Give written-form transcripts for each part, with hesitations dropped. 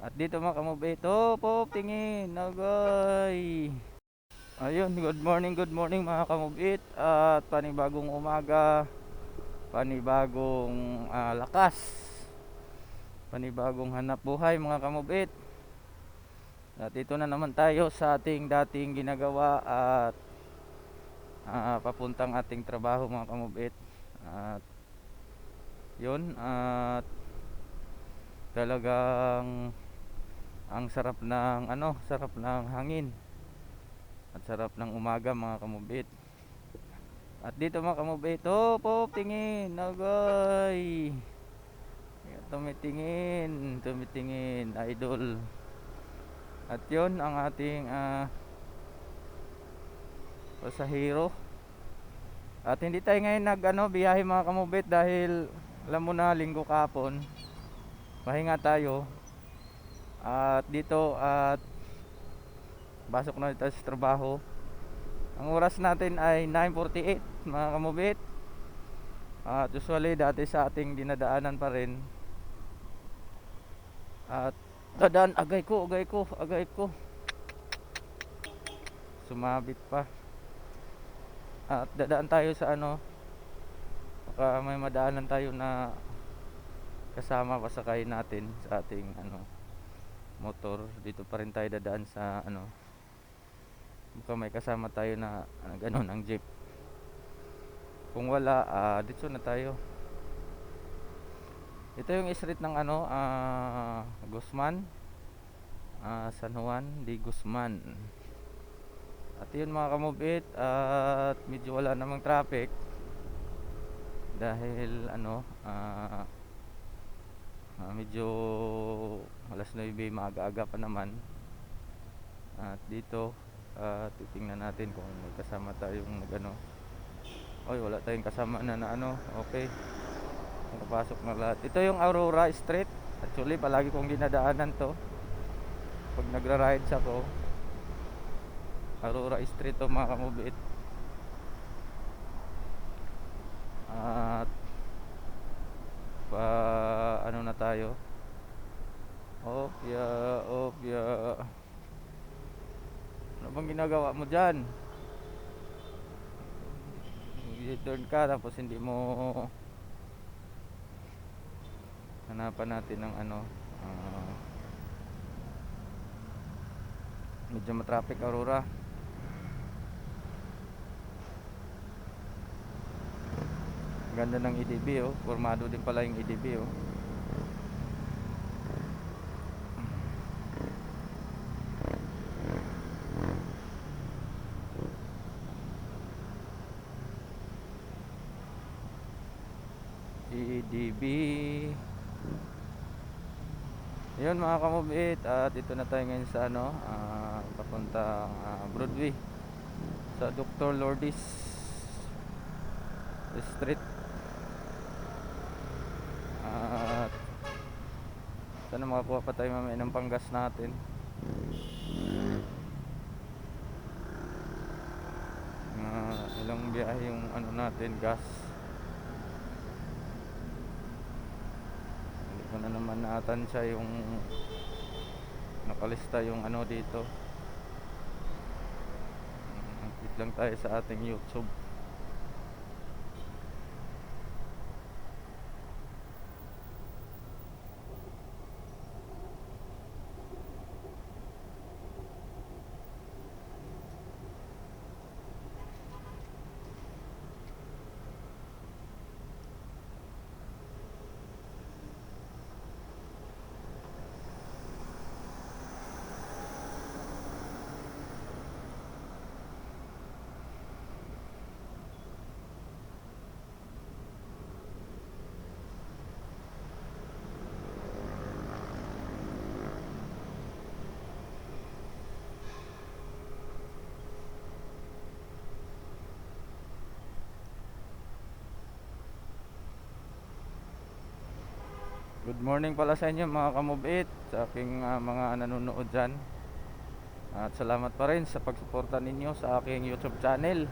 At dito mga kamubit, po, tingin, nagay. Ayun, good morning mga kamubit. At panibagong umaga, panibagong lakas, panibagong hanap buhay mga kamubit. At ito na naman tayo sa ating dating ginagawa at papuntang ating trabaho mga kamubit. At yun, at talagang ang sarap ng hangin at sarap ng umaga mga kamubit. At dito mga kamubit, po, tingin, nagay. Tumitingin, idol. At yon ang ating pasahero. At hindi tayo ngayon biyahe mga kamubit dahil alam mo na linggo kapon. Pahinga tayo. At dito at pasok na tayo sa trabaho. Ang oras natin ay 9:48 mga kamubit. At usually dati sa ating dinadaanan pa rin. At dadaan, agay ko. Sumabit pa. At dadaan tayo sa baka may madaanan tayo na kasama pasakay natin sa ating motor. Dito pa rin tayo dadaan sa baka may kasama tayo na ganun ang jeep. Kung wala, dito na tayo. Ito yung street ng Guzman, San Juan de Guzman. At yun mga kamubit, at medyo wala namang traffic dahil medyo alas 9, maaga-aga pa naman. At dito titingnan natin kung may kasama tayong oy, wala tayong kasama na okay, nakapasok na lahat. Ito yung Aurora Street. Actually palagi kong dinadaanan to pag nagra-rides ako. Aurora Street to mga kamubit. At na tayo. Opya. Ano bang ginagawa mo dyan? U-turn ka tapos hindi mo hanapan natin ng medyo matraffic Aurora. Ganda ng EDB formado din pala yung EDB EDB. Yun mga kamubit, at dito na tayo ngayon sa papuntang Broadway sa Dr. Lourdes Street. At sana makakuha pa tayo mamaya ng panggas natin. Ilang biyahe yung natin, gas. Hindi ko na naman natansya yung nakalista yung dito. Click lang tayo sa ating YouTube. Good morning pala sa inyo mga kamubit, sa aking mga nanonood dyan. At salamat pa rin sa pagsuporta ninyo sa aking YouTube channel.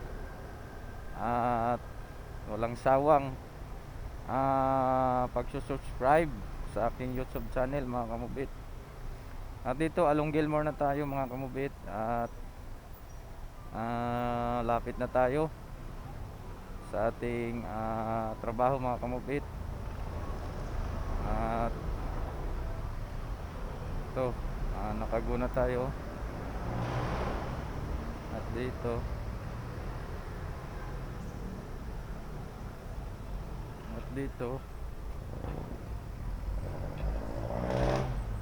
At walang sawang pagsusubscribe sa aking YouTube channel mga kamubit. At dito Along Gilmore na tayo mga kamubit. At lapit na tayo sa ating trabaho mga kamubit. At ito, nakaguna tayo. At dito,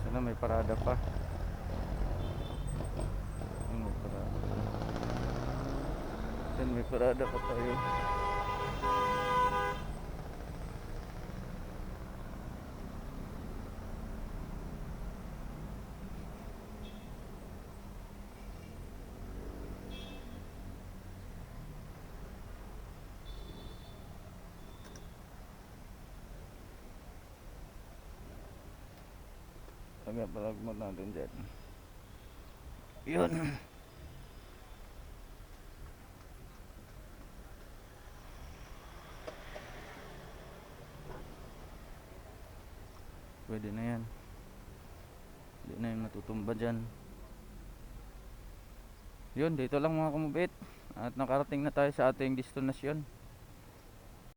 sana may parada pa. May parada. Then may parada pa tayo. Palag mo natin dyan. Yun. Pwede na yan. Hindi na yung matutumba dyan. Yun, dito lang mga kamubit. At nakarating na tayo sa ating destinasyon.